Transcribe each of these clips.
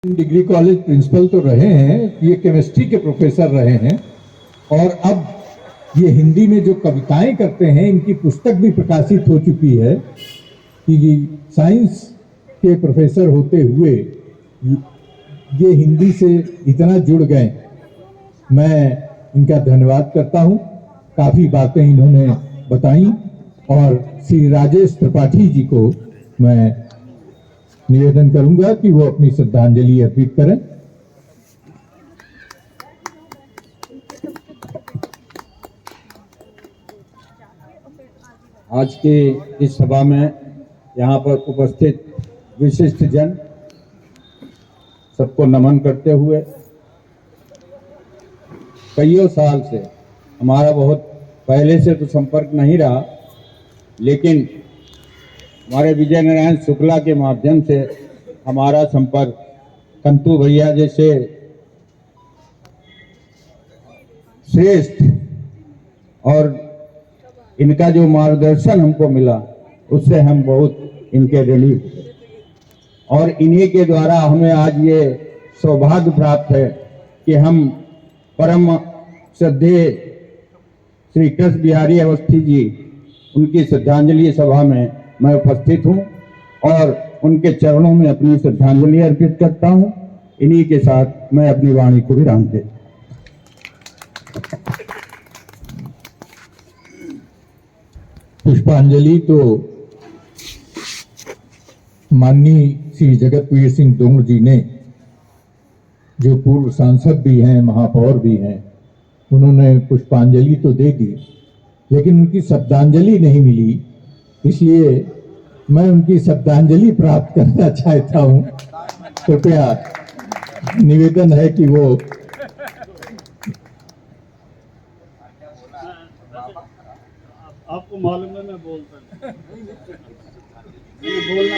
Degree college principal तो रहे हैं, ये केमिस्ट्री के प्रोफेसर रहे हैं और अब ये हिंदी में जो कविताएं करते हैं इनकी पुस्तक भी प्रकाशित हो चुकी है कि साइंस के प्रोफेसर होते हुए ये हिंदी से इतना जुड़ गए। मैं इनका धन्यवाद करता हूं। काफी बातें इन्होंने बताई और श्री राजेश त्रिपाठी जी को मैं निवेदन करूंगा कि वो अपनी श्रद्धांजलि अर्पित करें। आज की इस सभा में यहाँ पर उपस्थित विशिष्ट जन सबको नमन करते हुए, कईयों साल से हमारा बहुत पहले से तो संपर्क नहीं रहा, लेकिन हमारे विजय नारायण शुक्ला के माध्यम से हमारा संपर्क कंतु भैया जैसे श्रेष्ठ और इनका जो मार्गदर्शन हमको मिला उससे हम बहुत इनके ऋणी और इन्हीं के द्वारा हमें आज ये सौभाग्य प्राप्त है कि हम परम श्रद्धेय श्री कृष्ण बिहारी अवस्थी जी उनकी श्रद्धांजलि सभा में मैं उपस्थित हूं और उनके चरणों में अपनी श्रद्धांजलि अर्पित करता हूं। इन्हीं के साथ मैं अपनी वाणी को विराम दे। पुष्पांजलि तो माननीय श्री जगतवीर सिंह डोंगर जी ने, जो पूर्व सांसद भी हैं, महापौर भी हैं, उन्होंने पुष्पांजलि तो दे दी, लेकिन उनकी शब्दांजलि नहीं मिली। इसलिए मैं उनकी शब्दांजलि प्राप्त करना चाहता हूं। कृपया निवेदन है कि वो आपको मालूम है मैं बोलता बोलना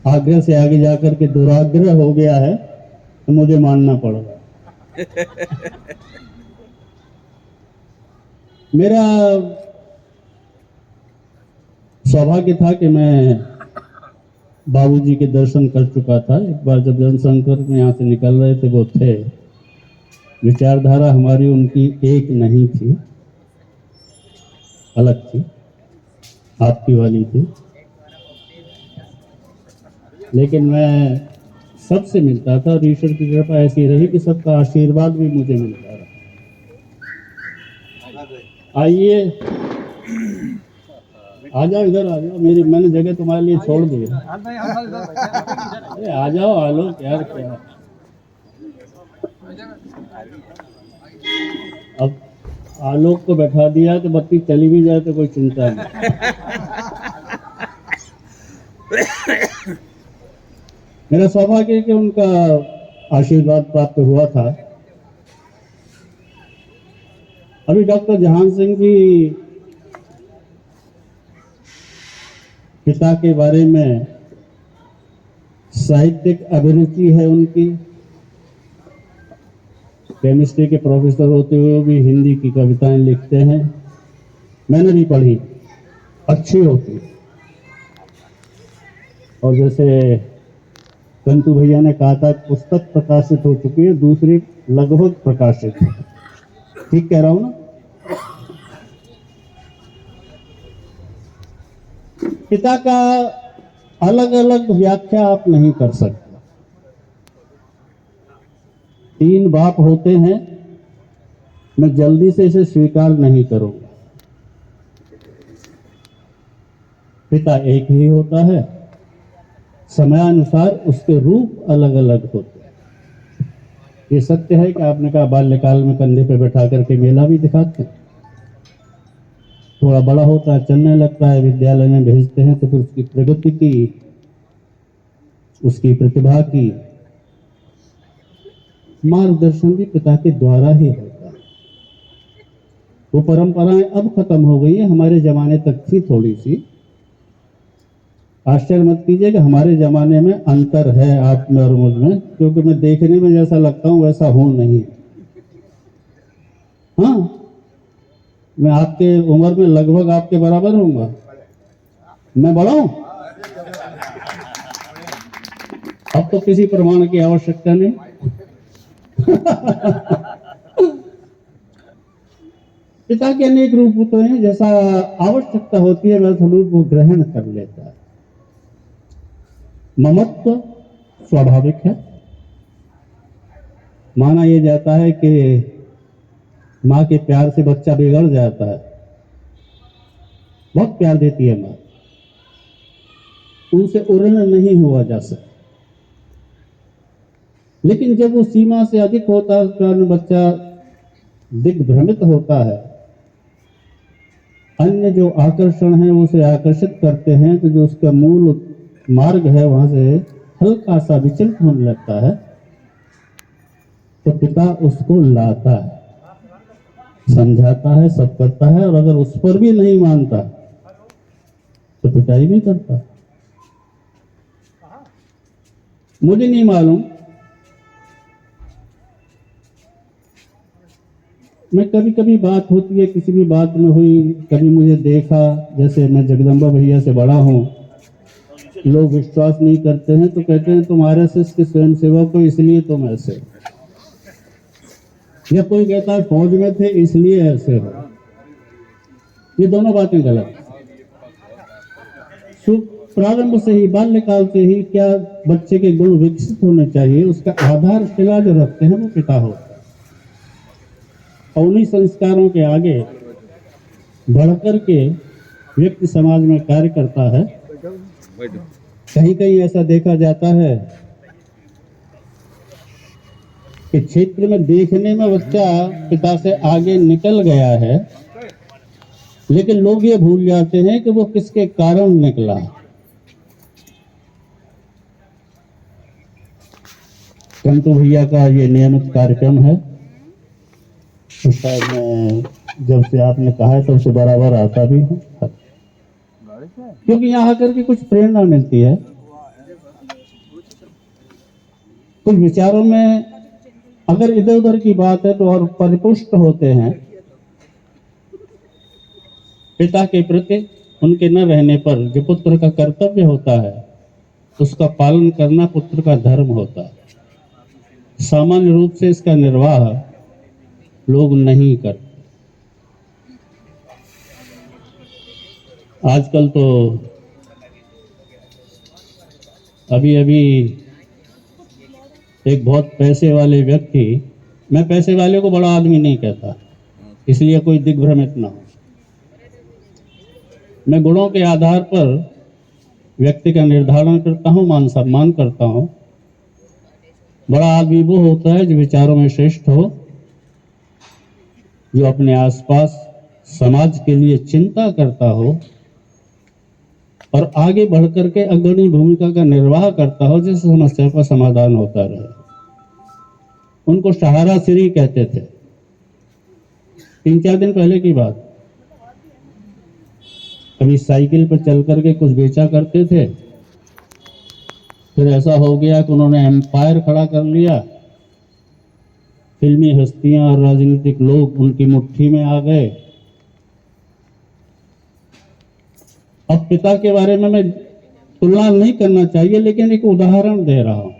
आग्रह से आगे जाकर के दुराग्रह हो गया है तो मुझे मानना पड़ेगा। मेरा सौभाग्य था कि मैं बाबूजी के दर्शन कर चुका था। एक बार जब जनसंपर्क में यहाँ से निकल रहे थे, वो थे, विचारधारा हमारी उनकी एक नहीं थी, अलग थी, आपकी वाली थी, लेकिन मैं सबसे मिलता था और ईश्वर की कृपा ऐसी रही कि सबका आशीर्वाद भी मुझे मिलता रहा। आइए, आ जाओ, इधर आ जाओ, मैंने जगह तुम्हारे लिए छोड़ दी है। अरे आ जाओ, आलोक यार, क्या अब आलोक को बैठा दिया तो बत्ती चली भी जाए तो कोई चिंता नहीं। मेरा सौभाग्य है कि उनका आशीर्वाद प्राप्त हुआ था। अभी डॉक्टर जहान सिंह जी पिता के बारे में साहित्यिक अभिरुचि है उनकी। केमिस्ट्री के प्रोफेसर होते हुए भी हिंदी की कविताएं लिखते हैं। मैंने भी पढ़ी, अच्छी होती। और जैसे कंतु भैया ने कहा था, पुस्तक प्रकाशित हो चुकी है, दूसरी लगभग प्रकाशित है। ठीक कह रहा हूं ना? पिता का अलग अलग व्याख्या आप नहीं कर सकते। 3 बाप होते हैं, मैं जल्दी से इसे स्वीकार नहीं करूंगा। पिता एक ही होता है, समयानुसार उसके रूप अलग अलग होते हैं। ये सत्य है कि आपने कहा बाल्यकाल में कंधे पे बैठा करके मेला भी दिखाते हैं, थोड़ा बड़ा होता है, चलने लगता है, विद्यालय में भेजते हैं तो फिर उसकी प्रगति की, उसकी प्रतिभा की मार्गदर्शन भी पिता के द्वारा ही होता है। वो परंपराएं अब खत्म हो गई है, हमारे जमाने तक थी थोड़ी सी। आश्चर्य मत कीजिएगा, हमारे जमाने में अंतर है आप में और मुझ में, क्योंकि मैं देखने में जैसा लगता हूं वैसा हूं नहीं। हाँ, मैं आपके उम्र में लगभग आपके बराबर होऊंगा, मैं बड़ा हूं? अब तो किसी प्रमाण की आवश्यकता नहीं। पिता के अनेक रूप होते हैं, जैसा आवश्यकता होती है वैसा रूप वो ग्रहण कर लेता है। ममत्व स्वाभाविक है। माना यह जाता है कि माँ के प्यार से बच्चा बिगड़ जाता है। बहुत प्यार देती है माँ, उनसे उड़न नहीं हुआ जा सकता। लेकिन जब वो सीमा से अधिक होता है, उस कारण बच्चा दिग्भ्रमित होता है। अन्य जो आकर्षण है उसे आकर्षित करते हैं, तो जो उसका मूल मार्ग है वहां से हल्का सा विचलित होने लगता है। तो पिता उसको लाता है, समझाता है, सब करता है, और अगर उस पर भी नहीं मानता तो पिटाई भी करता है। मुझे नहीं मालूम, मैं कभी कभी बात होती है, किसी भी बात में हुई, कभी मुझे देखा, जैसे मैं जगदम्बा भैया से बड़ा हूं, लोग विश्वास नहीं करते हैं तो कहते हैं तुम आरएसएस के स्वयंसेवक हो इसलिए तुम ऐसे हो, या कोई कहता है फौज में थे इसलिए ऐसे हो। ये दोनों बातें गलत। प्रारंभ से ही, बाल्यकाल से ही क्या बच्चे के गुण विकसित होने चाहिए, उसका आधारशिला जो रखते हैं वो पिता होता है। और उन्हीं संस्कारों के आगे बढ़कर के व्यक्ति समाज में कार्य करता है। कहीं कहीं ऐसा देखा जाता है कि क्षेत्र में देखने में बच्चा पिता से आगे निकल गया है, लेकिन लोग ये भूल जाते हैं कि वो किसके कारण निकला। कंतु भैया का ये नियमित कार्यक्रम है, तो शायद मैं जब से आपने कहा है तब से बराबर आता भी हूँ, क्योंकि यहाँ आकर के कुछ प्रेरणा मिलती है। कुछ विचारों में अगर इधर उधर की बात है तो और परिपुष्ट होते हैं। पिता के प्रति उनके न रहने पर जो पुत्र का कर्तव्य होता है उसका पालन करना पुत्र का धर्म होता है। सामान्य रूप से इसका निर्वाह लोग नहीं करते। आजकल तो अभी एक बहुत पैसे वाले व्यक्ति, मैं पैसे वाले को बड़ा आदमी नहीं कहता इसलिए कोई दिग्भ्रमित ना हो, मैं गुणों के आधार पर व्यक्ति का निर्धारण करता हूं, मान सम्मान करता हूं। बड़ा आदमी वो होता है जो विचारों में श्रेष्ठ हो, जो अपने आसपास समाज के लिए चिंता करता हो और आगे बढ़कर के अग्रणी भूमिका का निर्वाह करता हो, जिससे समस्या का समाधान होता रहे। उनको सहारा श्री कहते थे। 3-4 दिन पहले की बात, कभी साइकिल पर चल करके कुछ बेचा करते थे, फिर ऐसा हो गया कि उन्होंने एम्पायर खड़ा कर लिया। फिल्मी हस्तियां और राजनीतिक लोग उनकी मुट्ठी में आ गए। अब पिता के बारे में मैं तुलना नहीं करना चाहिए, लेकिन एक उदाहरण दे रहा हूं।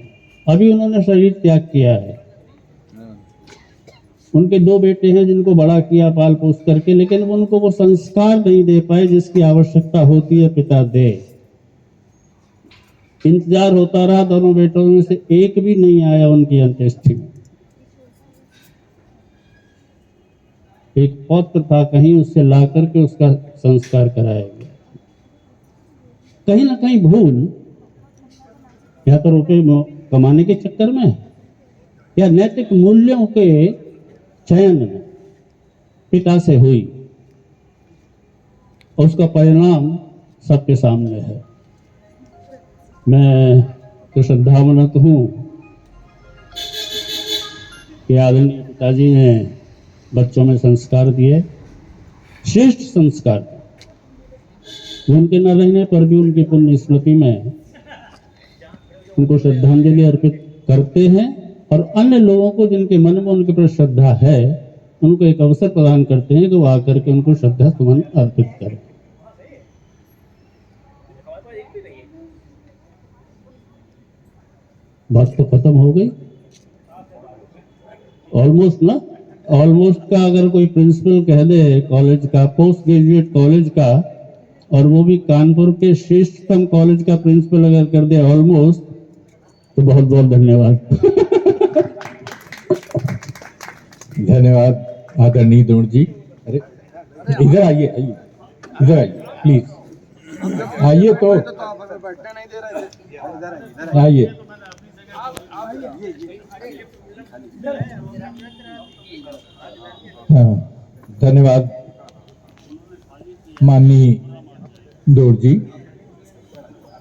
अभी उन्होंने शरीर त्याग किया है। उनके 2 बेटे हैं जिनको बड़ा किया पाल पोस करके, लेकिन उनको वो संस्कार नहीं दे पाए जिसकी आवश्यकता होती है पिता दे। इंतजार होता रहा, दोनों बेटों में से एक भी नहीं आया उनकी अंत्येष्टि में। एक पौत्र था कहीं, उससे ला करके उसका संस्कार कराया गया। कहीं ना कहीं भूल या तो रुपए कमाने के चक्कर में या नैतिक मूल्यों के चयन में पिता से हुई, और उसका परिणाम सबके सामने है। मैं तो श्रद्धावनत हूं कि आदरणीय पिताजी ने बच्चों में संस्कार दिए, श्रेष्ठ संस्कार, उनके न रहने पर भी उनकी पुण्य स्मृति में उनको श्रद्धांजलि अर्पित करते हैं, और अन्य लोगों को जिनके मन में उनके प्रति श्रद्धा है उनको एक अवसर प्रदान करते हैं कि वो आकर के उनको श्रद्धा सुमन अर्पित करें। बात तो खत्म हो गई ऑलमोस्ट ना। ऑलमोस्ट का अगर कोई प्रिंसिपल कह दे कॉलेज का, पोस्ट ग्रेजुएट कॉलेज का, और वो भी कानपुर के श्रेष्ठतम कॉलेज का प्रिंसिपल अगर कर दे ऑलमोस्ट, तो बहुत बहुत धन्यवाद। धन्यवाद आदरणीय द्रोण जी। अरे इधर आइए, आइए इधर आइए प्लीज, आइए तो आइए। हाँ, धन्यवाद माननीय द्रोण जी।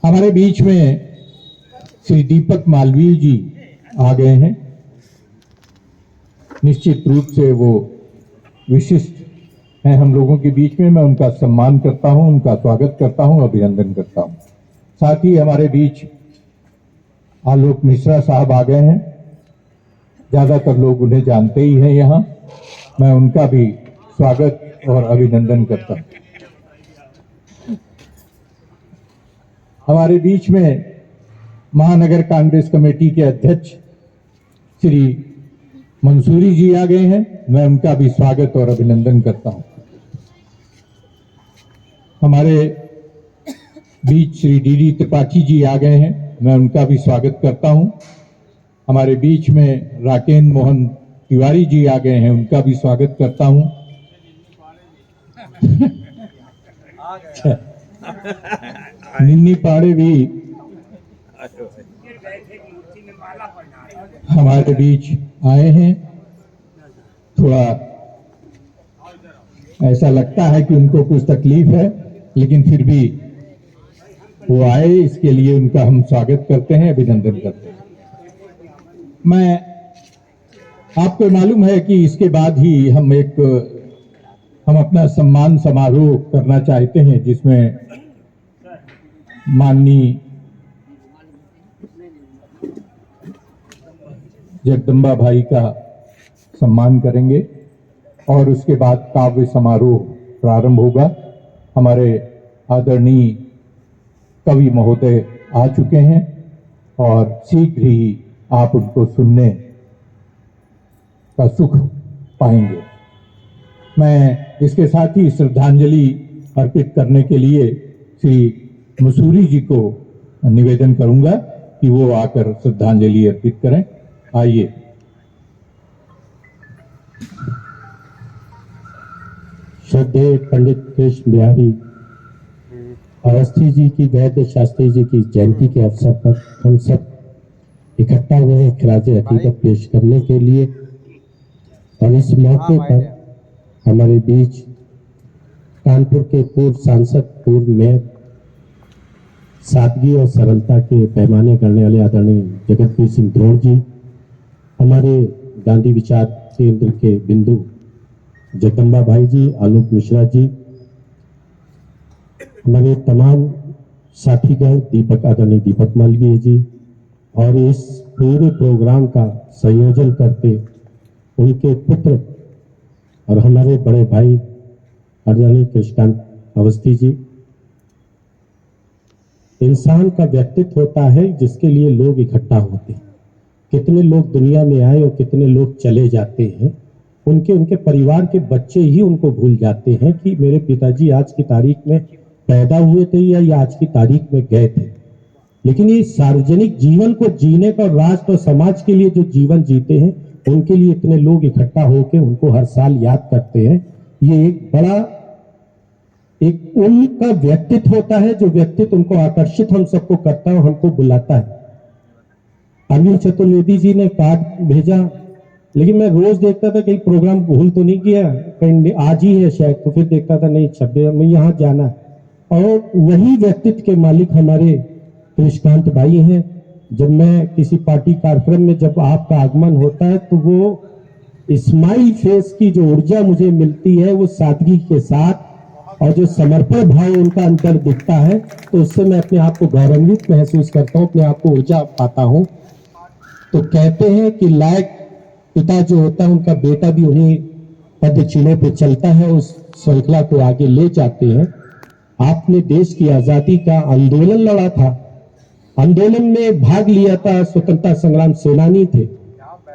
हमारे बीच में श्री दीपक मालवीय जी आ गए हैं। निश्चित रूप से वो विशिष्ट हैं हम लोगों के बीच में। मैं उनका सम्मान करता हूं, उनका स्वागत करता हूं, अभिनंदन करता हूं। साथ ही हमारे बीच आलोक मिश्रा साहब आ गए हैं। ज्यादातर लोग उन्हें जानते ही हैं यहाँ। मैं उनका भी स्वागत और अभिनंदन करता हूं। हमारे बीच में महानगर कांग्रेस कमेटी के अध्यक्ष श्री मंसूरी जी आ गए हैं। मैं उनका भी स्वागत और अभिनंदन करता हूं। हमारे बीच श्री डी त्रिपाठी जी आ गए हैं। मैं उनका भी स्वागत करता हूं। हमारे बीच में राकेश मोहन तिवारी जी आ गए हैं, उनका भी स्वागत करता हूं। निन्नी पाड़े भी हमारे बीच आए हैं। थोड़ा ऐसा लगता है कि उनको कुछ तकलीफ है, लेकिन फिर भी वो आए, इसके लिए उनका हम स्वागत करते हैं, अभिनंदन करते हैं। मैं आपको मालूम है कि इसके बाद ही हम अपना सम्मान समारोह करना चाहते हैं, जिसमें माननीय जगदम्बा भाई का सम्मान करेंगे और उसके बाद काव्य समारोह प्रारंभ होगा। हमारे आदरणीय कवि महोदय आ चुके हैं और शीघ्र ही आप उनको सुनने का सुख पाएंगे। मैं इसके साथ ही श्रद्धांजलि अर्पित करने के लिए श्री मसूरी जी को निवेदन करूंगा कि वो आकर श्रद्धांजलि अर्पित करें। आइए। श्रद्धेय पंडित कृष्ण बिहारी अवस्थी जी की, वैद्य शास्त्री जी की जयंती के अवसर पर हम सब इकट्ठा हुए हैं खिराज अकीदत पेश करने के लिए। और इस मौके पर हमारे बीच कानपुर के पूर्व सांसद, पूर्व मेयर, सादगी और सरलता के पैमाने करने वाले आदरणीय जगतवीर सिंह द्रोण जी, हमारे गांधी विचार केंद्र के बिंदु जगदम्बा भाई जी, आलोक मिश्रा जी, हमारे तमाम साथीगण, आदरणीय दीपक मालवीय जी, और इस पूरे प्रोग्राम का संयोजन करते उनके पुत्र और हमारे बड़े भाई आदरणीय कृष्णकांत अवस्थी जी। इंसान का व्यक्तित्व होता है जिसके लिए लोग इकट्ठा होते हैं। कितने लोग दुनिया में आए और कितने लोग चले जाते हैं, उनके परिवार के बच्चे ही उनको भूल जाते हैं कि मेरे पिताजी आज की तारीख में पैदा हुए थे या ये आज की तारीख में गए थे। लेकिन ये सार्वजनिक जीवन को जीने का, राष्ट्र और समाज के लिए जो जीवन जीते हैं, उनके लिए इतने लोग इकट्ठा होकर उनको हर साल याद करते हैं। ये एक बड़ा उनका व्यक्तित्व होता है, जो व्यक्तित्व उनको आकर्षित हम सबको करता है और हमको बुलाता है। अरविंद चतुर्वेदी जी ने कार्ड भेजा, लेकिन मैं रोज देखता था कहीं प्रोग्राम भूल तो नहीं किया, कहीं आज ही है शायद, तो फिर देखता था नहीं 26 में यहाँ जाना। और वही व्यक्तित्व के मालिक हमारे कृष्णकांत भाई हैं। जब मैं किसी पार्टी कार्यक्रम में जब आपका आगमन होता है तो वो स्माइल फेस की जो ऊर्जा मुझे मिलती है, वो सादगी के साथ और जो समर्पण भाव उनका अंदर दिखता है, तो उससे मैं अपने आप को गौरवान्वित महसूस करता हूँ, अपने आप को ऊर्जा पाता हूँ। तो कहते हैं कि लायक पिता जो होता है, उनका बेटा भी उन्हीं पद चिन्हों पे चलता है, उस श्रृंखला को आगे ले जाते हैं। आपने देश की आजादी का आंदोलन लड़ा था, आंदोलन में भाग लिया था, स्वतंत्रता संग्राम सेनानी थे।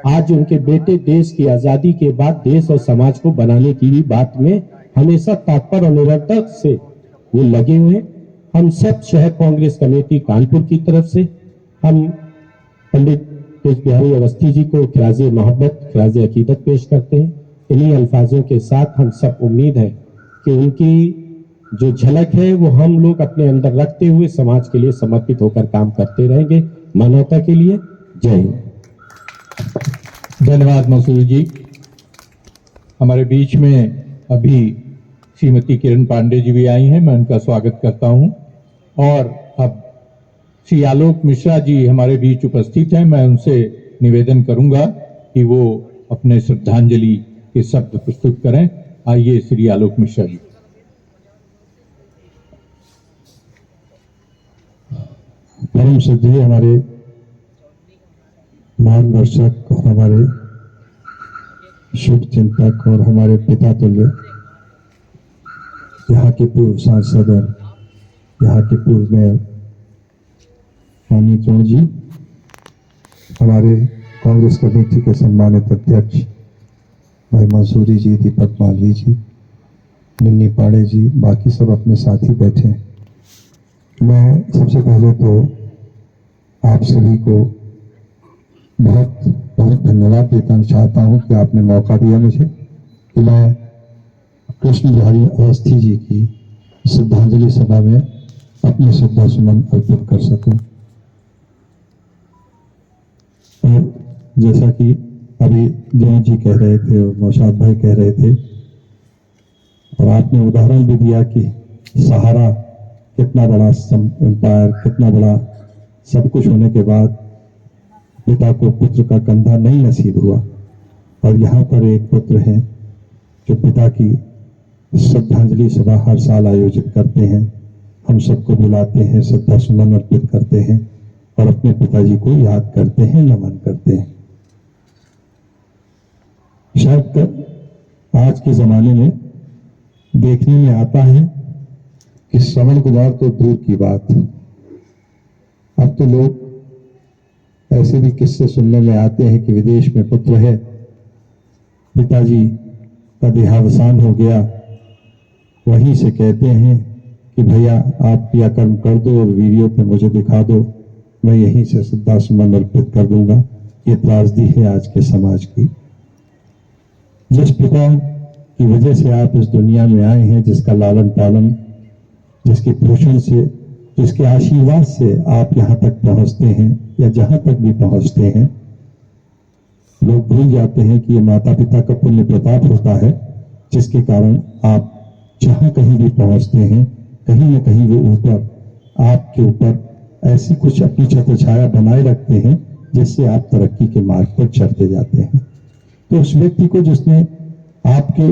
आज उनके बेटे देश की आजादी के बाद देश और समाज को बनाने की भी बात में हमेशा तत्पर और निरंतर से वो लगे हुए हैं। हम सब शहर कांग्रेस कमेटी कानपुर की तरफ से हम पंडित तेज बिहारी अवस्थी जी को खिराज मोहब्बत, खिराज अकीदत पेश करते हैं। इन्हीं अल्फाजों के साथ हम सब उम्मीद है कि उनकी जो झलक है वो हम लोग अपने अंदर रखते हुए समाज के लिए समर्पित होकर काम करते रहेंगे, मानवता के लिए। जय हिंद। धन्यवाद मसूरी जी। हमारे बीच में अभी श्रीमती किरण पांडे जी भी आई हैं, मैं उनका स्वागत करता हूं। और अब श्री आलोक मिश्रा जी हमारे बीच उपस्थित हैं, मैं उनसे निवेदन करूंगा कि वो अपने श्रद्धांजलि के शब्द प्रस्तुत करें। आइए श्री आलोक मिश्रा जी। परम श्रद्धेय हमारे मार्गदर्शक और हमारे शुभ चिंतक और हमारे पिता तुल्य यहाँ के पूर्व सांसद और यहाँ के पूर्व मेयर माननीय चौड़ जी, हमारे कांग्रेस कमेटी के सम्मानित अध्यक्ष भाई मंसूरी जी, दीपक मालवी जी, निन्नी पाड़े जी, बाकी सब अपने साथी बैठे हैं। मैं सबसे पहले तो आप सभी को बहुत बहुत धन्यवाद देना चाहता हूं कि आपने मौका दिया मुझे कि मैं कृष्ण बिहारी अवस्थी जी की श्रद्धांजलि सभा में अपने श्रद्धा सुमन अर्पित कर सकूं। और जैसा कि अभी जयंत जी कह रहे थे और नौशाद भाई कह रहे थे और आपने उदाहरण भी दिया कि सहारा कितना बड़ा एम्पायर, कितना बड़ा सब कुछ होने के बाद पिता को पुत्र का कंधा नहीं नसीब हुआ। और यहाँ पर एक पुत्र है जो पिता की श्रद्धांजलि सभा हर साल आयोजित करते हैं, हम सबको बुलाते हैं, श्रद्धा सुमन अर्पित करते हैं और अपने पिताजी को याद करते हैं, नमन करते हैं। शायद आज के जमाने में देखने में आता है कि श्रवण कुमार तो दूर की बात, अब तो लोग ऐसे भी किस्से सुनने में आते हैं कि विदेश में पुत्र है, पिताजी का देहावसान हो गया, वहीं से कहते हैं कि भैया आप क्रियाकर्म कर दो और वीडियो पे मुझे दिखा दो, मैं यहीं से श्रद्धा सुमन अर्पित कर दूंगा। ये त्रासदी है आज के समाज की। जिस पिता की वजह से आप इस दुनिया में आए हैं, जिसका लालन पालन, जिसके पोषण से, जिसके आशीर्वाद से आप यहाँ तक पहुंचते हैं या जहां तक भी पहुंचते हैं, लोग भूल जाते हैं कि ये माता पिता का पुण्य प्रताप होता है, जिसके कारण आप जहां कहीं भी पहुंचते हैं, कहीं न कहीं वो ऊपर आपके ऊपर ऐसी कुछ अपनी छत्र छाया बनाए रखते हैं जिससे आप तरक्की के मार्ग पर चढ़ते जाते हैं। तो उस व्यक्ति को जिसने आपके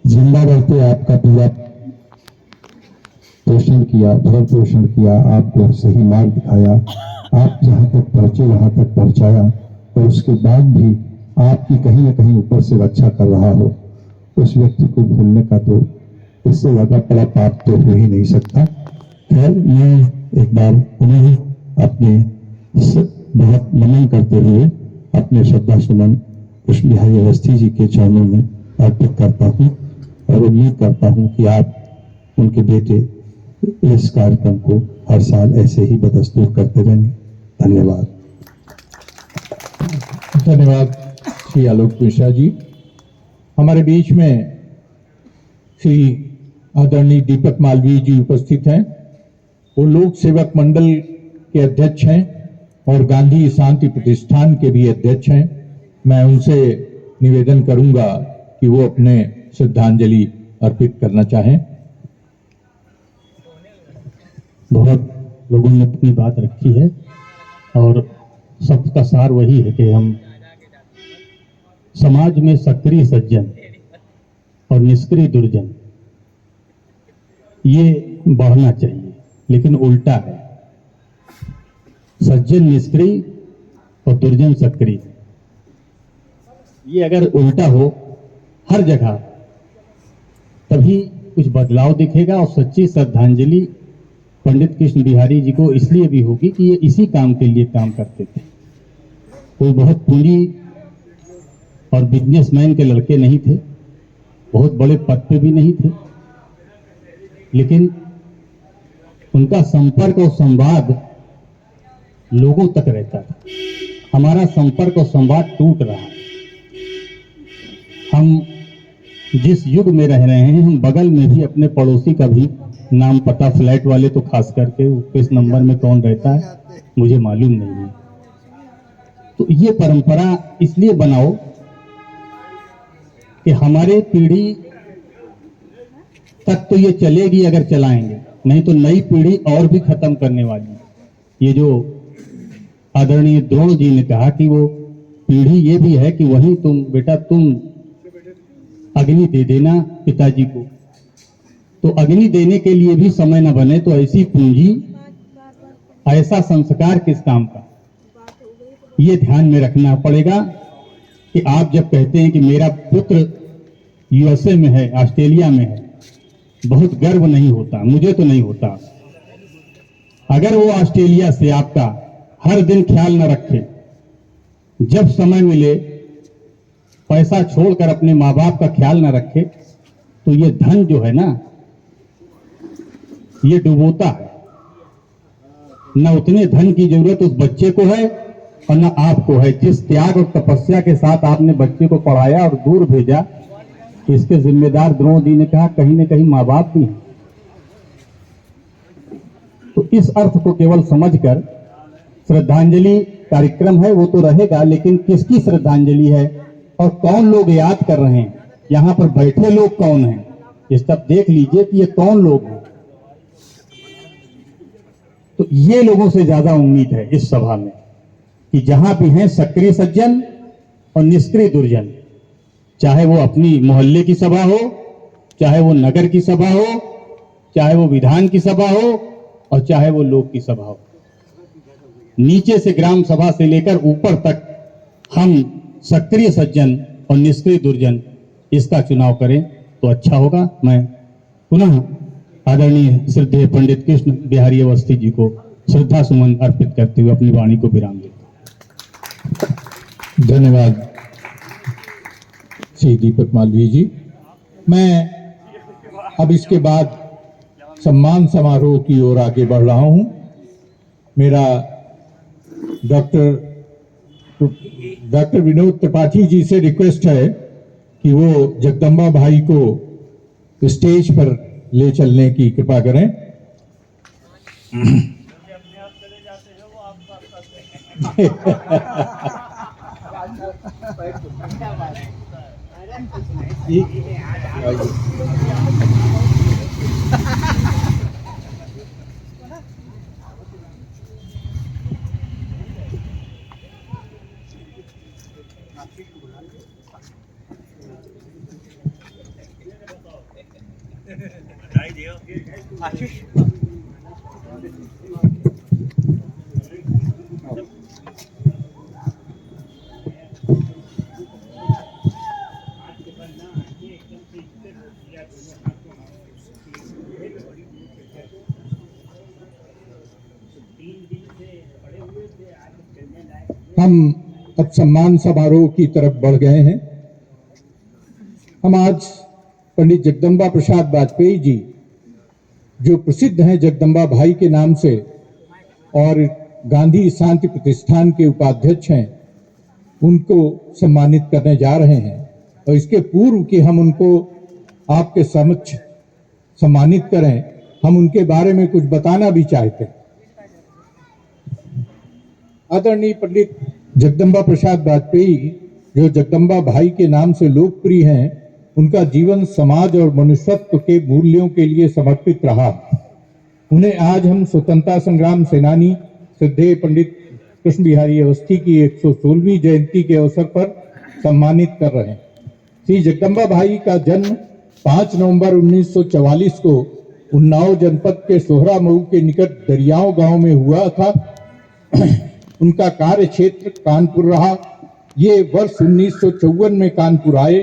जिंदा रहते आपका पूरा पोषण किया, भरण पोषण किया, आपको सही मार्ग दिखाया, आप जहां तक पहुंचे वहां तक पहुंचाया और उसके बाद भी आपकी कहीं न कहीं ऊपर से रक्षा कर रहा हो, उस व्यक्ति को भूलने का तो इससे ज्यादा बड़ा पाप तो हो ही नहीं सकता। खैर, मैं एक बार पुनः अपने बहुत नमन करते हुए अपने श्रद्धा सुमन कृष्ण बिहारी अवस्थी जी के चरणों में अर्पित करता हूँ और उम्मीद करता हूँ कि आप उनके बेटे इस कार्यक्रम को हर साल ऐसे ही बदस्तूर करते रहेंगे। धन्यवाद। धन्यवाद श्री आलोक मिश्रा जी। हमारे बीच में श्री आदरणीय दीपक मालवीय जी उपस्थित हैं। वो लोक सेवक मंडल के अध्यक्ष हैं और गांधी शांति प्रतिष्ठान के भी अध्यक्ष हैं। मैं उनसे निवेदन करूंगा कि वो अपने श्रद्धांजलि अर्पित करना चाहें। बहुत लोगों ने अपनी बात रखी है और सबका सार वही है कि हम समाज में सक्रिय सज्जन और निष्क्रिय दुर्जन ये बढ़ना चाहिए, लेकिन उल्टा है, सज्जन निष्क्रिय और दुर्जन सक्रिय। ये अगर उल्टा हो हर जगह, तभी कुछ बदलाव दिखेगा। और सच्ची श्रद्धांजलि पंडित कृष्ण बिहारी जी को इसलिए भी होगी कि ये इसी काम के लिए काम करते थे। कोई बहुत पूंजी और बिजनेसमैन के लड़के नहीं थे, बहुत बड़े पद पे भी नहीं थे, लेकिन उनका संपर्क और संवाद लोगों तक रहता था। हमारा संपर्क और संवाद टूट रहा है। हम जिस युग में रह रहे हैं, हम बगल में भी अपने पड़ोसी का भी नाम पता, फ्लैट वाले तो खास करके किस नंबर में कौन रहता है मुझे मालूम नहीं है। तो ये परंपरा इसलिए बनाओ कि हमारे पीढ़ी तक तो ये चलेगी अगर चलाएंगे, नहीं तो नई पीढ़ी और भी खत्म करने वाली है। ये जो आदरणीय द्रोण जी ने कहा कि वो पीढ़ी ये भी है कि वही तुम बेटा तुम अग्नि दे देना पिताजी को, तो अग्नि देने के लिए भी समय न बने तो ऐसी पूंजी, ऐसा संस्कार किस काम का। ये ध्यान में रखना पड़ेगा कि आप जब कहते हैं कि मेरा पुत्र यूएसए में है, ऑस्ट्रेलिया में है, बहुत गर्व नहीं होता, मुझे तो नहीं होता। अगर वो ऑस्ट्रेलिया से आपका हर दिन ख्याल न रखे, जब समय मिले पैसा छोड़कर अपने माँ बाप का ख्याल न रखे, तो ये धन जो है ना, ये डुबोता है। न उतने धन की जरूरत उस बच्चे को है और न आपको है। जिस त्याग और तपस्या के साथ आपने बच्चे को पढ़ाया और दूर भेजा, इसके जिम्मेदार द्रोण जी ने कहा कहीं न कहीं माँ बाप भी हैं। तो इस अर्थ को केवल समझकर श्रद्धांजलि कार्यक्रम है वो तो रहेगा, लेकिन किसकी श्रद्धांजलि है और कौन लोग याद कर रहे हैं, यहाँ पर बैठे लोग कौन हैं, ये सब देख लीजिए कि ये कौन लोग हैं। तो ये लोगों से ज्यादा उम्मीद है इस सभा में कि जहां भी हैं सक्रिय सज्जन और निष्क्रिय दुर्जन, चाहे वो अपनी मोहल्ले की सभा हो, चाहे वो नगर की सभा हो, चाहे वो विधान की सभा हो और चाहे वो लोक की सभा हो, नीचे से ग्राम सभा से लेकर ऊपर तक हम सक्रिय सज्जन और निष्क्रिय दुर्जन इसका चुनाव करें तो अच्छा होगा। मैं पुनः आदरणीय श्रद्धेय पंडित कृष्ण बिहारी अवस्थी जी को श्रद्धा सुमन अर्पित करते हुए अपनी वाणी को विराम देता हूं। धन्यवाद श्री दीपक मालवीय जी। मैं अब इसके बाद सम्मान समारोह की ओर आगे बढ़ रहा हूं। मेरा डॉक्टर विनोद त्रिपाठी जी से रिक्वेस्ट है कि वो जगदम्बा भाई को स्टेज पर ले चलने की कृपा करें। हम अब सम्मान समारोह की तरफ बढ़ गए हैं। हम आज पंडित जगदम्बा प्रसाद वाजपेयी जी, जो प्रसिद्ध हैं जगदम्बा भाई के नाम से और गांधी शांति प्रतिष्ठान के उपाध्यक्ष हैं, उनको सम्मानित करने जा रहे हैं। और इसके पूर्व कि हम उनको आपके समक्ष सम्मानित करें, हम उनके बारे में कुछ बताना भी चाहते हैं। आदरणीय पंडित जगदम्बा प्रसाद वाजपेयी, जो जगदम्बा भाई के नाम से लोकप्रिय हैं, उनका जीवन समाज और मनुष्यत्व के मूल्यों के लिए समर्पित रहा। उन्हें आज हम स्वतंत्रता संग्राम सेनानी श्रद्धेय पंडित कृष्ण बिहारी अवस्थी की 116वीं जयंती के अवसर पर सम्मानित कर रहे हैं। श्री जगदम्बा भाई का जन्म 5 नवंबर 1944 को उन्नाव जनपद के सोहरा मऊ के निकट दरियाओं गांव में हुआ था। उनका कार्य क्षेत्र कानपुर रहा। ये वर्ष 1954 में कानपुर आए।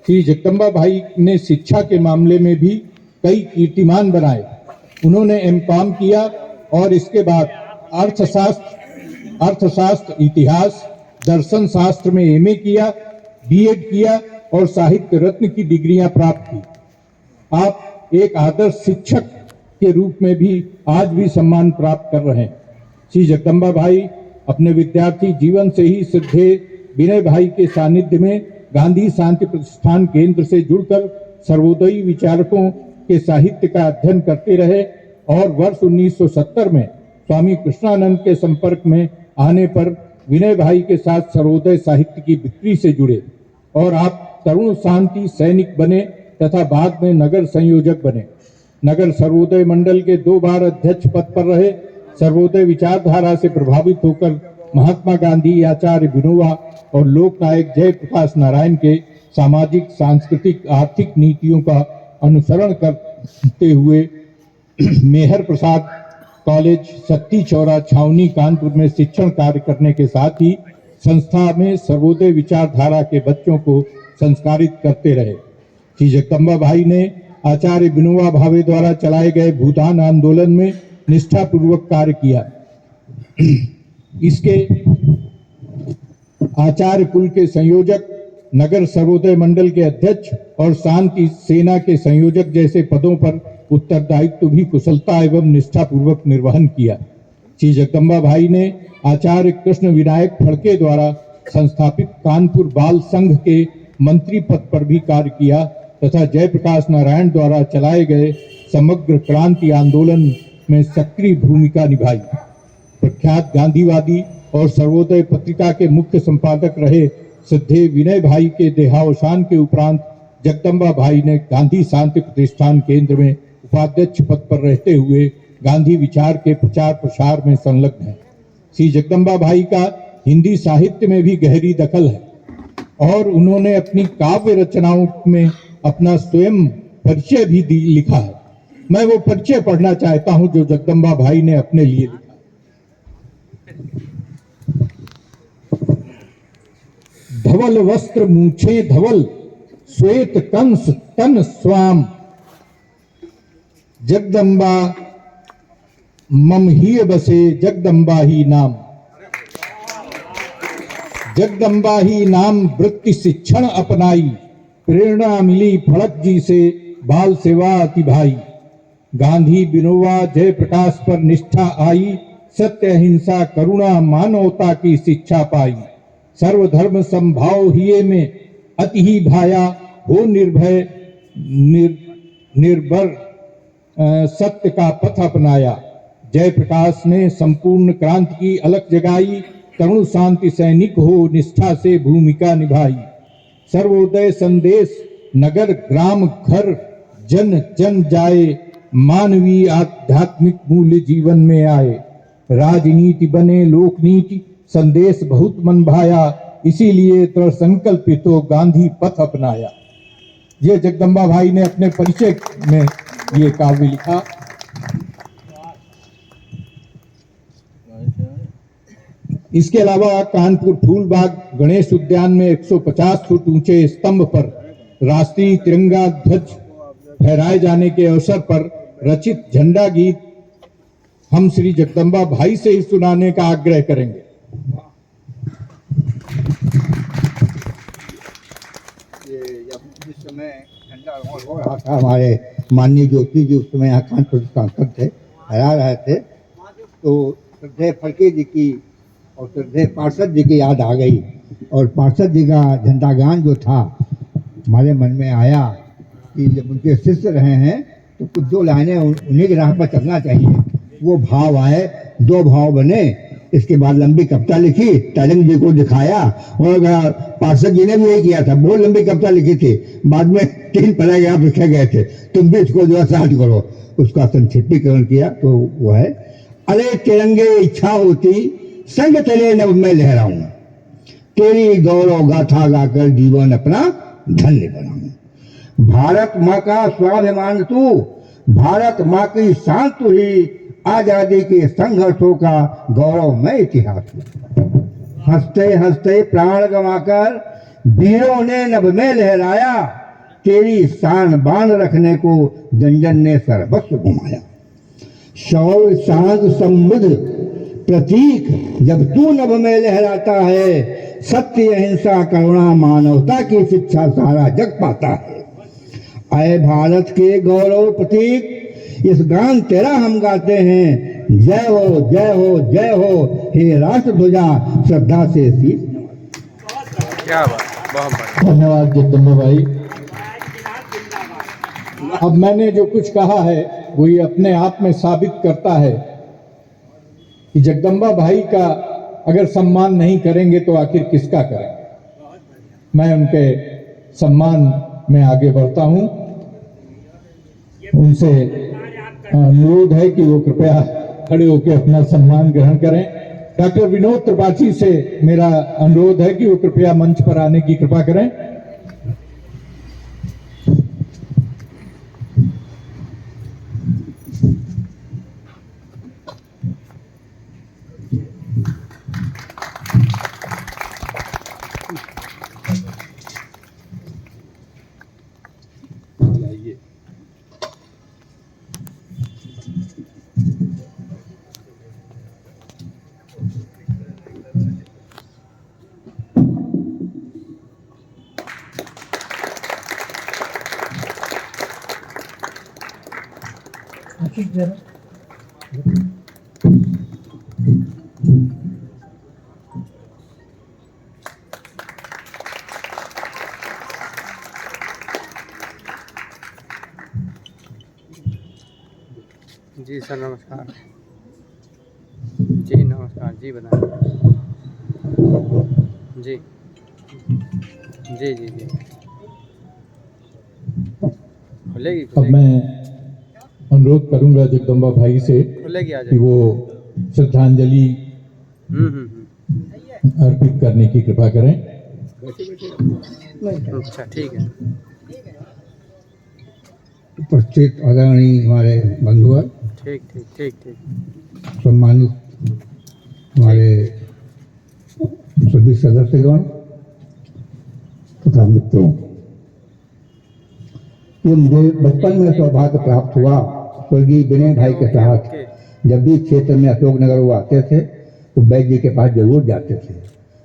श्री जगदम्बा भाई ने शिक्षा के मामले में भी कई कीर्तिमान बनाए। उन्होंने एमकॉम किया और इसके बाद अर्थशास्त्र, इतिहास, दर्शन शास्त्र में एमए किया, बीएड किया और साहित्य रत्न की डिग्रियां प्राप्त की। आप एक आदर्श शिक्षक के रूप में भी आज भी सम्मान प्राप्त कर रहे हैं। श्री जगदम्बा भाई अपने विद्यार्थी जीवन से ही श्रद्धेय विनय भाई के सानिध्य में गांधी शांति प्रतिष्ठान केंद्र से जुड़कर सर्वोदयी विचारकों के साहित्य का अध्ययन करते रहे और वर्ष 1970 में स्वामी कृष्णानंद के संपर्क में आने पर विनय भाई के साथ सर्वोदय साहित्य की बिक्री से जुड़े और आप तरुण शांति सैनिक बने तथा बाद में नगर संयोजक बने। नगर सर्वोदय मंडल के 2 बार अध्यक्ष पद पर रहे। सर्वोदय विचारधारा से प्रभावित होकर महात्मा गांधी, आचार्य विनोबा और लोक नायक जयप्रकाश नारायण के सामाजिक, सांस्कृतिक, आर्थिक नीतियों का अनुसरण करते हुए मेहर प्रसाद कॉलेज, सत्ती चौरा, छावनी, कानपुर में शिक्षण कार्य करने के साथ ही संस्था में सर्वोदय विचारधारा के बच्चों को संस्कारित करते रहे। श्री जगदम्बा भाई ने आचार्य विनोबा भावे द्वारा चलाए गए भूदान आंदोलन में निष्ठापूर्वक कार्य किया। इसके आचार्य कुल के संयोजक, नगर सर्वोदय मंडल के अध्यक्ष और शांति सेना के संयोजक जैसे पदों पर उत्तरदायित्व भी कुशलता एवं निष्ठापूर्वक निर्वहन किया। श्री जगदम्बा भाई ने आचार्य कृष्ण विनायक फड़के द्वारा संस्थापित कानपुर बाल संघ के मंत्री पद पर भी कार्य किया तथा जयप्रकाश नारायण द्वारा चलाए गए समग्र क्रांति आंदोलन में सक्रिय भूमिका निभाई। प्रख्यात गांधीवादी और सर्वोदय पत्रिका के मुख्य संपादक रहे श्रद्धेय विनय भाई के देहावसान के उपरांत जगदम्बा भाई ने गांधी शांति प्रतिष्ठान केंद्र में उपाध्यक्ष पद पर रहते हुए गांधी विचार के प्रचार प्रसार में संलग्न है। श्री जगदम्बा भाई का हिंदी साहित्य में भी गहरी दखल है और उन्होंने अपनी काव्य रचनाओं में अपना स्वयं परिचय भी लिखा है। मैं वो परिचय पढ़ना चाहता हूं जो जगदम्बा भाई ने अपने लिए लिखा। धवल वस्त्र मूछे धवल, श्वेत कंस तन स्वाम, जगदम्बा ममहीय बसे जगदम्बा ही नाम। जगदम्बा ही नाम वृत्ति शिक्षण अपनाई, प्रेरणा मिली फड़क जी से बाल सेवा अति भाई। गांधी विनोबा जयप्रकाश पर निष्ठा आई, सत्य अहिंसा करुणा मानवता की शिक्षा पाई। सर्वधर्म संभाव हिये में अति ही भाया, हो निर्भय निर्भर सत्य का पथ अपनाया। जयप्रकाश ने संपूर्ण क्रांति की अलख जगाई, तरुण शांति सैनिक हो निष्ठा से भूमिका निभाई। सर्वोदय संदेश नगर ग्राम घर जन जन जाए, मानवीय आध्यात्मिक मूल्य जीवन में आए। राजनीति बने लोकनीति, संदेश बहुत मन भाया, इसीलिए दृढ़ संकल्पितो गांधी पथ अपनाया। ये जगदम्बा भाई ने अपने परिचय में ये काव्य लिखा। इसके अलावा कानपुर फूलबाग गणेश उद्यान में 150 फुट ऊंचे स्तंभ पर राष्ट्रीय तिरंगा ध्वज फहराए जाने के अवसर पर रचित झंडा गीत हम श्री जगदम्बा भाई से ही सुनाने का आग्रह करेंगे। जिस समय झंडा हो रहा था, हमारे माननीय ज्योति जी उस समय यहाँ कानपुर सांसद थे, हरा रहे थे, तो श्रद्धेय फड़के जी की और श्रद्धेय पार्षद जी की याद आ गई और पार्षद जी का झंडा गान जो था हमारे मन में आया कि जब उनके शिष्य रहे हैं तो कुछ 2 लाइनें उन्हीं की राह पर चलना चाहिए। वो भाव आए, 2 भाव बने। इसके बाद लंबी कविता लिखी, टैलेंट जी को दिखाया और पार्षद जी ने भी यही किया था, बहुत लंबी कविता लिखी थी। बाद में 3 पैराग्राफ लिखे गए थे, तुम भी इसको जो है साठ करो, उसका संक्षिप्तीकरण किया तो वो है, अरे तिरंगे इच्छा होती संग चले नभ में लहराऊं, तेरी गौरव गाथा गाकर जीवन अपना धन्य बनाऊं। भारत माँ का स्वाभिमान तू, भारत माँ की शान तू ही, आजादी के संघर्षों का गौरवमय इतिहास। हंसते हंसते प्राण गंवाकर वीरों ने नभ में लहराया, तेरी शान बान रखने को जंजन ने सर्वस्व घुमाया। शौर्य साहस समृद्ध प्रतीक जब तू नभ में लहराता है, सत्य अहिंसा करुणा मानवता की शिक्षा सारा जग पाता है। आए भारत के गौरव प्रतीक, इस गान तेरा हम गाते हैं, जय हो जय हो जय हो हे राष्ट्र ध्वजा, श्रद्धा से शीश नवाते। क्या बात, बहुत बढ़िया। धन्यवाद जगदम्बा भाई। अब मैंने जो कुछ कहा है वो ये अपने आप में साबित करता है कि जगदम्बा भाई का अगर सम्मान नहीं करेंगे तो आखिर किसका करेंगे। मैं उनके सम्मान में आगे बढ़ता हूं। उनसे अनुरोध है कि वो कृपया खड़े होकर अपना सम्मान ग्रहण करें। डॉक्टर विनोद त्रिपाठी से मेरा अनुरोध है कि वो कृपया मंच पर आने की कृपा करें। जी सर नमस्कार। जी नमस्कार। जी बताएं। जी जी जी जी खुलेगी अब खुलेगी मैं अनुरोध करूंगा जगदम्बा भाई से खुलेगी, आ कि जाए। वो श्रद्धांजलि अर्पित करने की कृपा करें। अच्छा ठीक है। उपस्थित आदरणीय हमारे बंधुवर, ठीक ठीक ठीक ठीक। सम्मानित हमारे सभी सदस्यगण तथा मित्रों, ये मुझे बचपन में सौभाग्य प्राप्त हुआ स्वर्गीय विनय भाई के साथ। जब भी क्षेत्र में अशोकनगर वो आते थे तो वैद्य जी के पास जरूर जाते थे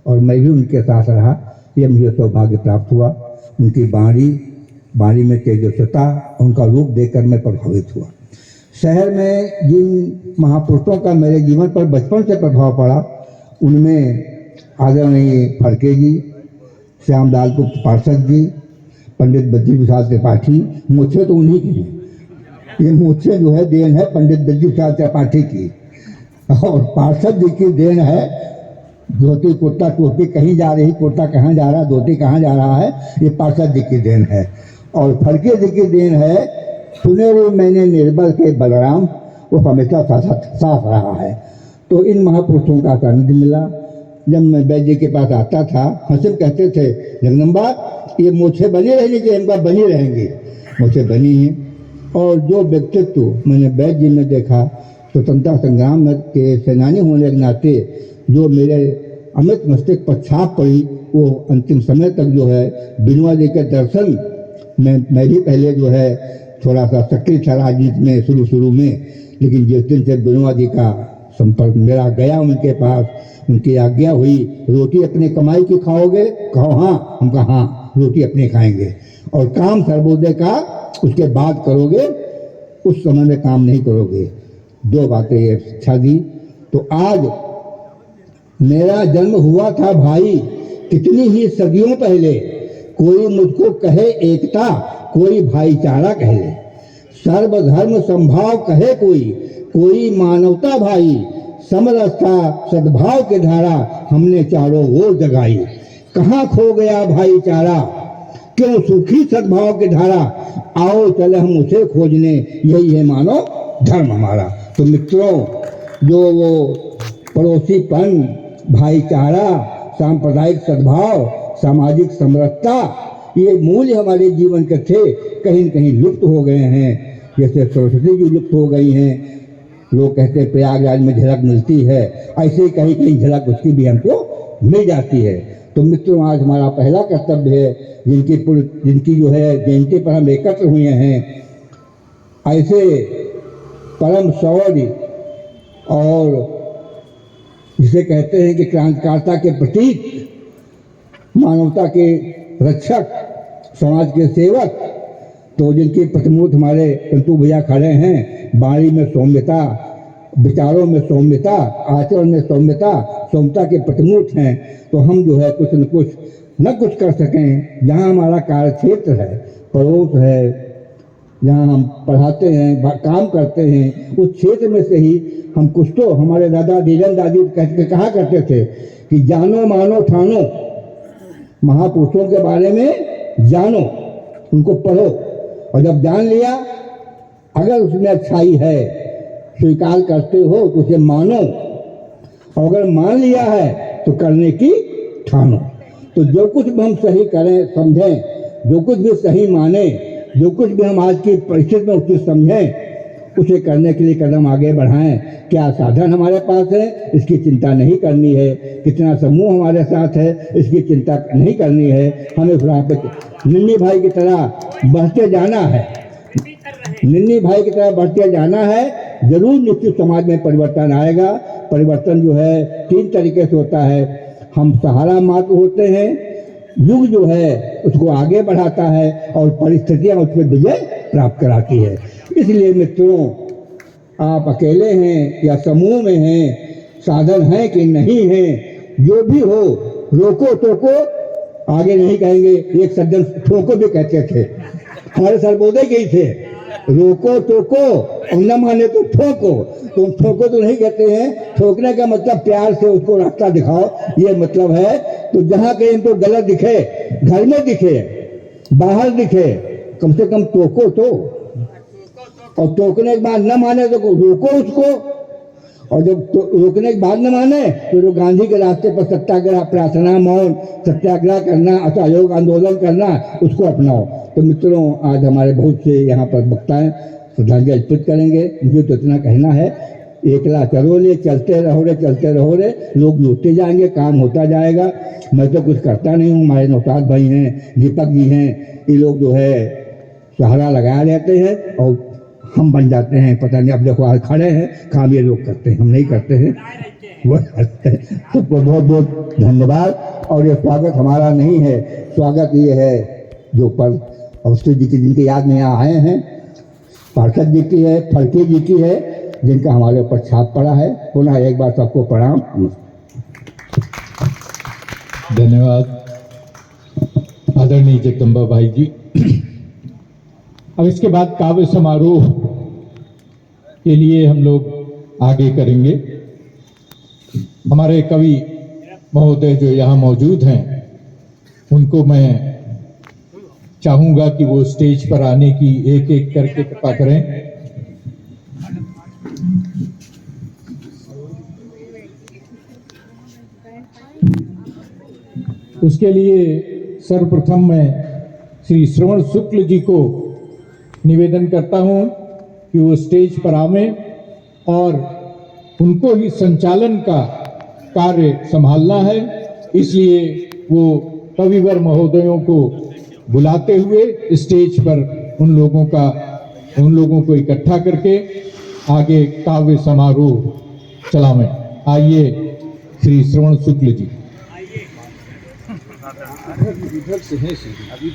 और मैं भी उनके साथ रहा। ये मुझे सौभाग्य प्राप्त हुआ। उनकी बाणी में तेजस्विता, उनका रूप देखकर मैं प्रभावित हुआ। शहर में जिन महापुरुषों का मेरे जीवन पर बचपन से प्रभाव पड़ा, उनमें आदरणीय फड़के जी, श्यामलाल गुप्त पार्षद जी, पंडित बद्री प्रसाद त्रिपाठी, मूछें तो उन्हीं की हैं। ये मूछें जो है देन है पंडित बद्री प्रसाद त्रिपाठी की, और पार्षद जी की देन है धोती कुर्ता टोपी कहीं जा रही, कुर्ता कहाँ जा रहा, धोती कहाँ जा रहा है, ये पार्षद जी की देन है। और फड़के जी की देन है सुने हुए मैंने निर्बल के बलराम, वो हमेशा साथ रहा है। तो इन महापुरुषों का सानिध्य मिला। जब मैं वैद्य जी के पास आता था, हंसिम कहते थे जगदम्बा ये मूछें बनी रहनी चाहिए, इनका बनी रहेंगी, मूछें बनी हैं। और जो व्यक्तित्व मैंने वैद्य जी में देखा, स्वतंत्रता संग्राम के सेनानी होने के नाते जो मेरे अमृत मस्तक पर छाप पड़ी, वो अंतिम समय तक जो है बिनवा जी के दर्शन मैं भी पहले जो है थोड़ा सा सक्रिय था राजनीति में शुरू में, लेकिन जिस दिन से बिनवा जी का संपर्क मेरा गया उनके पास, उनकी आज्ञा हुई रोटी अपने कमाई की खाओगे, कहो हाँ, हम कहा हाँ रोटी अपने खाएंगे, और काम सर्वोदय का उसके बाद करोगे, उस समय में काम नहीं करोगे। दो बातें ये शिक्षा दी। तो आज मेरा जन्म हुआ था भाई कितनी ही सदियों पहले, कोई मुझको कहे एकता, कोई भाईचारा कह ले, सर्वधर्म संभाव कहे कोई मानवता भाई, समरसता सद्भाव के धारा हमने चारों ओर जगाई। कहाँ खो गया भाईचारा, क्यों सूखी सद्भाव की धारा, आओ चले हम उसे खोजने, यही है मानो धर्म हमारा। तो मित्रों, जो वो पड़ोसीपन, भाईचारा, सांप्रदायिक सद्भाव, सामाजिक समरसता, ये मूल्य हमारे जीवन के थे, कहीं न कहीं लुप्त हो गए हैं। जैसे सरस्वती जी लुप्त हो गई हैं, लोग कहते हैं प्रयागराज में झलक मिलती है, ऐसे ही कहीं कहीं झलक उसकी भी हमको मिल जाती है। तो मित्रों, आज हमारा पहला कर्तव्य है, जिनकी जो है जयंती पर हम एकत्र हुए हैं, ऐसे परम शौर्य और जिसे कहते हैं कि क्रांतिकारिता के प्रतीक, मानवता के रक्षक, समाज के सेवक, तो जिनकी प्रतिमूर्ति हमारे पंतु भैया खड़े हैं, वाणी में सौम्यता, विचारों में सौम्यता, आचरण में सौम्यता, सौम्यता के प्रतिमूर्ति हैं। तो हम जो है कुछ न कुछ कर सकें। जहाँ हमारा कार्य क्षेत्र है, पड़ोस है, जहाँ हम पढ़ाते हैं, काम करते हैं, उस क्षेत्र में से ही हम कुछ तो, हमारे दादा धीरन दादी कहा करते थे कि जानो मानो ठानो, महापुरुषों के बारे में जानो, उनको पढ़ो, और जब जान लिया, अगर उसमें अच्छाई है, स्वीकार करते हो तो उसे मानो, और अगर मान लिया है तो करने की ठानो। तो जो कुछ भी हम सही करें, समझें, जो कुछ भी सही माने, जो कुछ भी हम आज की परिस्थिति में उचित समझें, उसे करने के लिए कदम आगे बढ़ाएं। क्या साधन हमारे पास है, इसकी चिंता नहीं करनी है। कितना समूह हमारे साथ है, इसकी चिंता नहीं करनी है। हमें निन्नी भाई की तरह बढ़ते जाना है, निन्नी भाई की तरह बढ़ते जाना है। जरूर निश्चित समाज में परिवर्तन आएगा। परिवर्तन जो है 3 तरीके से होता है। हम सहारा मात्र होते हैं, युग जो है उसको आगे बढ़ाता है, और परिस्थितियां उस पर विजय प्राप्त कराती है। इसलिए मित्रों, आप अकेले हैं या समूह में हैं, साधन है कि नहीं है, जो भी हो, रोको टोको, आगे नहीं कहेंगे। एक सज्जन ठोको भी कहते थे, हमारे सर्वोदय के ही थे, रोको टोको और न माने तो ठोको। तुम ठोको तो नहीं कहते हैं, ठोकने का मतलब प्यार से उसको रास्ता दिखाओ, ये मतलब है। तो जहाँ कहीं इनको गलत दिखे, घर में दिखे, बाहर दिखे, कम से कम टोको तो, और टोकने के बाद न माने तो रोको उसको, और जब रोकने के बाद न माने तो जो गांधी के रास्ते पर सत्याग्रह, प्रार्थना, मौन, सत्याग्रह करना, असहयोग आंदोलन करना, उसको अपनाओ। तो मित्रों, आज हमारे बहुत से यहाँ पर वक्ताएं श्रद्धांजलि अर्पित करेंगे। मुझे तो इतना कहना है, एकला चलो रे, चलते रहो रे, चलते रहो रे, लोग जुड़ते जाएंगे, काम होता जाएगा। मैं तो कुछ करता नहीं हूँ, हमारे नौताज भाई हैं, दीपक जी हैं, ये लोग जो है सहारा लगाए रहते हैं और हम बन जाते हैं। पता नहीं, अब देखो आज खड़े हैं, काम ये लोग करते हैं, हम नहीं करते हैं। सबको बहुत बहुत धन्यवाद। और ये स्वागत हमारा नहीं है, स्वागत ये है जो पर अवस्थी जी की, जिनकी याद में यहाँ आए हैं, पार्षद जी की है, फड़के जी की है, जिनका हमारे ऊपर छाप पड़ा है। पुनः एक बार सबको प्रणाम। धन्यवाद आदरणीय जगदम्बा भाई जी। अब इसके बाद काव्य समारोह के लिए हम लोग आगे करेंगे। हमारे कवि महोदय जो यहाँ मौजूद हैं, उनको मैं चाहूंगा कि वो स्टेज पर आने की एक एक करके कृपा करें। उसके लिए सर्वप्रथम मैं श्री श्रवण शुक्ल जी को निवेदन करता हूं कि वो स्टेज पर आवें, और उनको ही संचालन का कार्य संभालना है। इसलिए वो कविवर महोदयों को बुलाते हुए स्टेज पर उन लोगों को इकट्ठा करके आगे काव्य समारोह चलावें। आइए श्री श्रवण शुक्ल जी। इधर से है, अभी